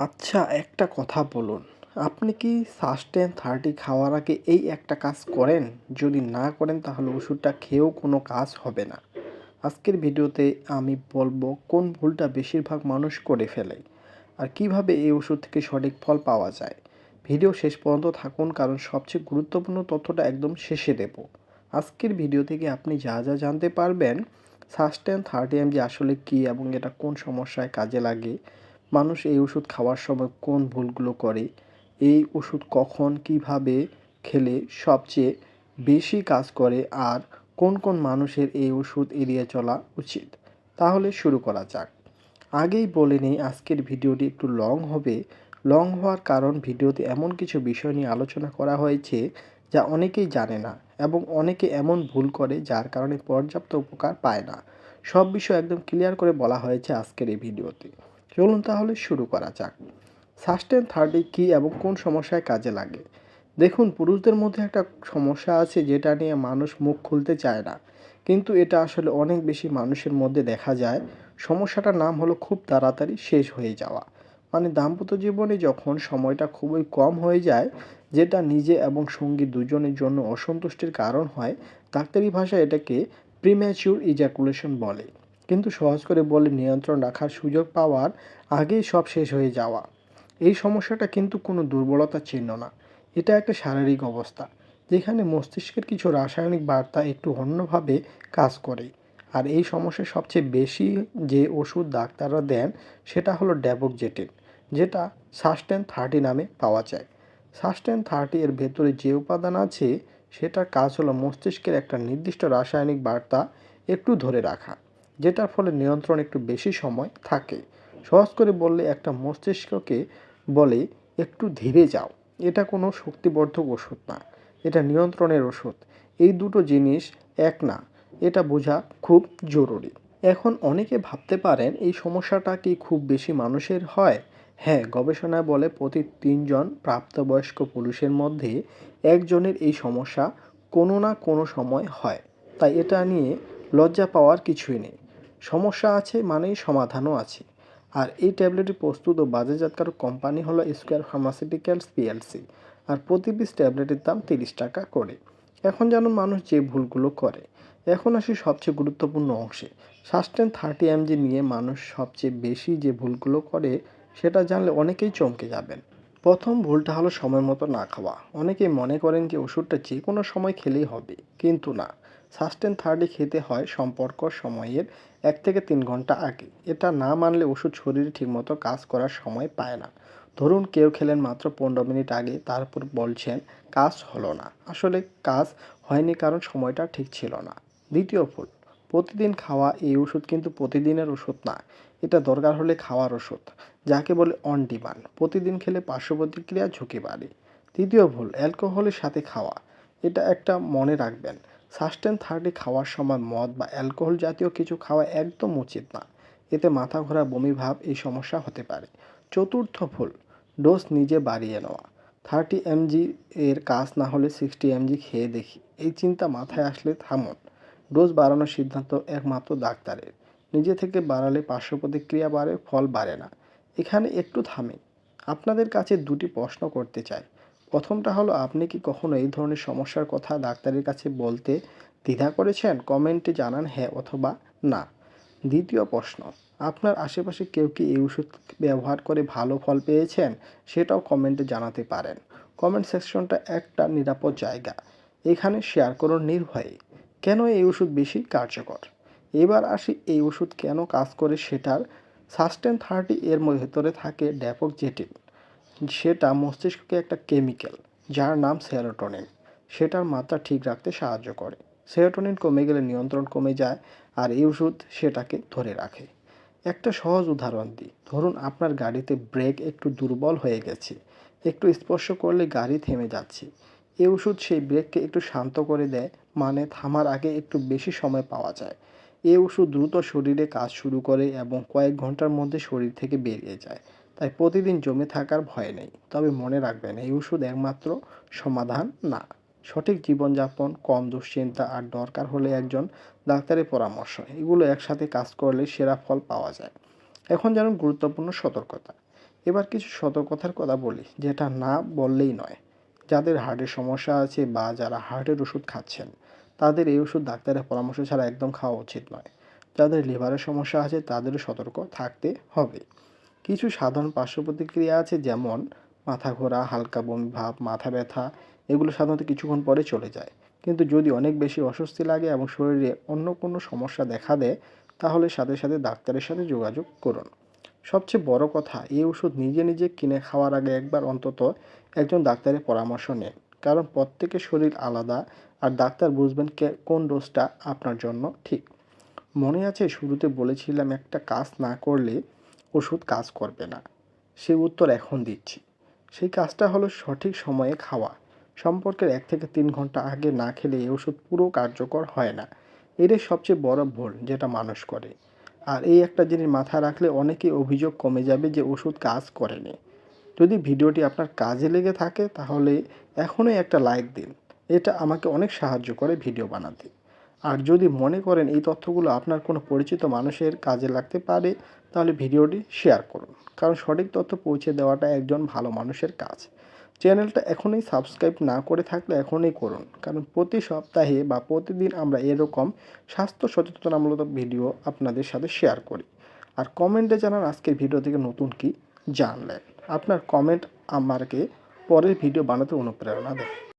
আচ্ছা, একটা কথা বলুন। আপনি কি সাস্টেন 30 খাওয়ার আগে এই একটা কাজ করেন? যদি না করেন তাহলে ওষুধটা খেয়েও কোনো কাজ হবে না। আজকের ভিডিওতে আমি বলবো কোন ভুলটা বেশিরভাগ মানুষ করে ফেলে আর কিভাবে এই ওষুধ থেকে সঠিক ফল পাওয়া যায়। ভিডিও শেষ পর্যন্ত থাকুন কারণ সবচেয়ে গুরুত্বপূর্ণ তথ্যটা একদম শেষে দেব। আজকের ভিডিও থেকে আপনি যা যা জানতে পারবেন, সাস্টেন 30 mg আসলে কী এবং এটা কোন সমস্যায় কাজে লাগে, মানুষ এই ওষুধ খাওয়ার সময় কোন ভুলগুলো করে, এই ওষুধ কখন কিভাবে খেলে সবচেয়ে বেশি কাজ করে আর কোন কোন মানুষের এই ওষুধ এড়িয়ে চলা উচিত। তাহলে শুরু করা যাক। আগেই বলে নিই আজকের ভিডিওটি একটু লং হবে। লং হওয়ার কারণ ভিডিওতে এমন কিছু বিষয় নিয়ে আলোচনা করা হয়েছে যা অনেকেই জানে না এবং অনেকে এমন ভুল করে যার কারণে পর্যাপ্ত উপকার পায় না। সব বিষয় একদম ক্লিয়ার করে বলা হয়েছে আজকের এই ভিডিওতে। চলুন তাহলে শুরু করা যাক। সাস্টেন 30 কী এবং কোন সমস্যায় কাজে লাগে। দেখুন, পুরুষদের মধ্যে একটা সমস্যা আছে যেটা নিয়ে মানুষ মুখ খুলতে চায় না, কিন্তু এটা আসলে অনেক বেশি মানুষের মধ্যে দেখা যায়। সমস্যাটার নাম হলো খুব তাড়াতাড়ি শেষ হয়ে যাওয়া। মানে দাম্পত্য জীবনে যখন সময়টা খুবই কম হয়ে যায়, যেটা নিজে এবং সঙ্গী দুজনের জন্য অসন্তুষ্টির কারণ হয়। ডাক্তারি ভাষায় এটাকে প্রিম্যাচিউর ইজাকুলেশন বলে, কিন্তু সহজ করে বলে নিয়ন্ত্রণ রাখার সুযোগ পাওয়ার আগেই সব শেষ হয়ে যাওয়া। এই সমস্যাটা কিন্তু কোনো দুর্বলতার চিহ্ন না, এটা একটা শারীরিক অবস্থা যেখানে মস্তিষ্কের কিছু রাসায়নিক বার্তা একটু অন্যভাবে কাজ করে। আর এই সমস্যায় সবচেয়ে বেশি যে ওষুধ ডাক্তাররা দেন সেটা হলো ড্যাবোকজেটিন, যেটা সাস্টেন 30 নামে পাওয়া যায়। সাস্টেন 30 এর ভেতরে যে উপাদান আছে সেটার কাজ হলো মস্তিষ্কের একটা নির্দিষ্ট রাসায়নিক বার্তা একটু ধরে রাখা, যেটার ফলে নিয়ন্ত্রণ একটু বেশি সময় থাকে। সহজ করে বললে একটা মস্তিষ্ককে বলে একটু ধীরে যাও। এটা কোনো শক্তিবর্ধক ওষুধ না, এটা নিয়ন্ত্রণের ওষুধ। এই দুটো জিনিস এক না, এটা বোঝা খুব জরুরি। এখন অনেকে ভাবতে পারেন এই সমস্যাটা কি খুব বেশি মানুষের হয়। হ্যাঁ, গবেষণায় বলে প্রতি 3 জন প্রাপ্তবয়স্ক পুরুষের মধ্যে একজনের এই সমস্যা কোনো না কোনো সময় হয়। তাই এটা নিয়ে লজ্জা পাওয়ার কিছুই নেই। সমস্যা আছে মানেই সমাধানও আছে। আর এই ট্যাবলেটটি প্রস্তুত ও বাজারজাতকারক কোম্পানি হলো স্কয়ার ফার্মাসিউটিক্যালস পিএলসি। আর প্রতি পিস ট্যাবলেটের দাম 30 টাকা করে। এখন জানুন মানুষ যে ভুলগুলো করে। এখন আসি সবচেয়ে গুরুত্বপূর্ণ অংশে। সাস্টেন 30 mg নিয়ে মানুষ সবচেয়ে বেশি যে ভুলগুলো করে সেটা জানলে অনেকেই চমকে যাবেন। প্রথম ভুলটা হলো সময় মতো না খাওয়া। অনেকেই মনে করেন যে ওষুধটা যে কোনো সময় খেলেই হবে, কিন্তু না। সাস্টেন 30 খেতে হয় সম্পর্ক সময়ের 1 থেকে 3 ঘন্টা আগে। এটা না মানলে ওষুধ শরীরে ঠিকমতো কাজ করার সময় পায় না। ধরুন কেউ খেলেন মাত্র 15 মিনিট আগে, তারপর বলছেন কাজ হলো না। আসলে কাজ হয়নি কারণ সময়টা ঠিক ছিল না। দ্বিতীয় ভুল, প্রতিদিন খাওয়া। এই ওষুধ কিন্তু প্রতিদিনের ওষুধ না, এটা দরকার হলে খাওয়ার ওষুধ, যাকে বলে অন ডিমান্ড। প্রতিদিন খেলে পার্শ্ব প্রতিক্রিয়া ঝুঁকি বাড়ে। তৃতীয় ভুল, অ্যালকোহলের সাথে খাওয়া। এটা একটা মনে রাখবেন, সাস্টেন 30 খাওয়ার সময় মদ বা অ্যালকোহল জাতীয় কিছু খাওয়া একদম উচিত না। এতে মাথা ঘোরা, বমি ভাব এই সমস্যা হতে পারে। চতুর্থ ভুল, ডোজ নিজে বাড়িয়ে নেওয়া। 30 mg এর কাজ না হলে 60 mg খেয়ে দেখি, এই চিন্তা মাথায় আসলে থামুন। ডোজ বাড়ানোর সিদ্ধান্ত একমাত্র ডাক্তারের। নিজে থেকে বাড়ালে পার্শ্ব প্রতিক্রিয়া বাড়ে, ফল বাড়ে না। এখানে একটু থামি, আপনাদের কাছে দুটি প্রশ্ন করতে চাই। প্রথমটা হলো, আপনি কি কখনো এই ধরনের সমস্যার কথা ডাক্তারের কাছে বলতে দ্বিধা করেছেন? কমেন্টে জানান হ্যাঁ অথবা না। দ্বিতীয় প্রশ্ন, আপনার আশেপাশে কেউ কি এই ওষুধ ব্যবহার করে ভালো ফল পেয়েছেন? সেটাও কমেন্টে জানাতে পারেন। কমেন্ট সেকশনটা একটা নিরাপদ জায়গা, এখানে শেয়ার করুন নির্ভয়ে কেন এই ওষুধ বেশি কার্যকর। এবার আসি এই ওষুধ কেন কাজ করে সেটার। সাস্টেন 30 এর ভেতরে থাকে ড্যাপোকজেটিন, সেটা মস্তিষ্ককে একটা কেমিক্যাল যার নাম সেরোটোনিন, সেটার মাত্রা ঠিক রাখতে সাহায্য করে। সেরোটোনিন কমে গেলে নিয়ন্ত্রণ কমে যায়, আর এই ওষুধ সেটাকে ধরে রাখে। একটা সহজ উদাহরণ দিই, ধরুন আপনার গাড়িতে ব্রেক একটু দুর্বল হয়ে গেছে, একটু স্পর্শ করলে গাড়ি থেমে যাচ্ছে। এই ওষুধ সেই ব্রেককে একটু শান্ত করে দেয়, মানে থামার আগে একটু বেশি সময় পাওয়া যায়। এই ওষুধ দ্রুত শরীরে কাজ শুরু করে এবং কয়েক ঘন্টার মধ্যে শরীর থেকে বেরিয়ে যায়। তাই প্রতিদিন জমে থাকার ভয় নেই। তবে মনে রাখবেন, এই ওষুধ একমাত্র সমাধান না। সঠিক জীবনযাপন, কম দুশ্চিন্তা আর দরকার হলে একজন ডাক্তারের পরামর্শ, এগুলো একসাথে কাজ করলে সেরা ফল পাওয়া যায়। এখন জানুন গুরুত্বপূর্ণ সতর্কতা। এবার কিছু সতর্কতার কথা বলি, যেটা না বললেই নয়। যাদের হার্টের সমস্যা আছে বা যারা হার্টের ওষুধ খাচ্ছেন, তাদের এই ওষুধ ডাক্তারের পরামর্শ ছাড়া একদম খাওয়া উচিত নয়। যাদের লিভারের সমস্যা আছে তাদেরও সতর্ক থাকতে হবে। কিছু সাধারণ পার্শ্ব প্রতিক্রিয়া আছে, যেমন মাথা ঘোরা, হালকা বমি ভাব, মাথা ব্যথা। এগুলো সাধারণত কিছুক্ষণ পরে চলে যায়। কিন্তু যদি অনেক বেশি অস্বস্তি লাগে এবং শরীরে অন্য কোনো সমস্যা দেখা দেয়, তাহলে সাথে সাথে ডাক্তারের সাথে যোগাযোগ করুন। সবচেয়ে বড় কথা, এই ওষুধ নিজে নিজে কিনে খাওয়ার আগে একবার অন্তত একজন ডাক্তারের পরামর্শ নিন। কারণ প্রত্যেকের শরীর আলাদা, আর ডাক্তার বুঝবেন কোন ডোজটা আপনার জন্য ঠিক। মনে আছে শুরুতে বলেছিলাম একটা কাজ না করলে ওষুধ কাজ করবে না? সেই উত্তর এখন দিচ্ছি। সেই কাজটা হলো সঠিক সময়ে খাওয়া। সম্পর্কের 1 থেকে 3 ঘন্টা আগে না খেলে এই ওষুধ পুরো কার্যকর হয় না। এটাই সবচেয়ে বড় ভুল যেটা মানুষ করে। আর এই একটা জিনিস মাথায় রাখলে অনেকেই অভিযোগ কমে যাবে যে ওষুধ কাজ করেনি। যদি ভিডিওটি আপনার কাজে লেগে থাকে তাহলে এখনই একটা লাইক দিন। এটা আমাকে অনেক সাহায্য করে ভিডিও বানাতে। আর যদি মনে করেন এই তথ্যগুলো আপনার কোনো পরিচিত মানুষের কাজে লাগতে পারে, তাহলে ভিডিওটি শেয়ার করুন। কারণ সঠিক তথ্য পৌঁছে দেওয়াটা একজন ভালো মানুষের কাজ। চ্যানেলটা এখনই সাবস্ক্রাইব না করে থাকলে এখনই করুন, কারণ প্রতি সপ্তাহে বা প্রতিদিন আমরা এরকম স্বাস্থ্য সচেতনতামূলক ভিডিও আপনাদের সাথে শেয়ার করি। আর কমেন্টে জানান আজকের ভিডিও থেকে নতুন কি জানলেন। আপনার কমেন্ট আমাকে পরের ভিডিও বানাতে অনুপ্রেরণা দেয়।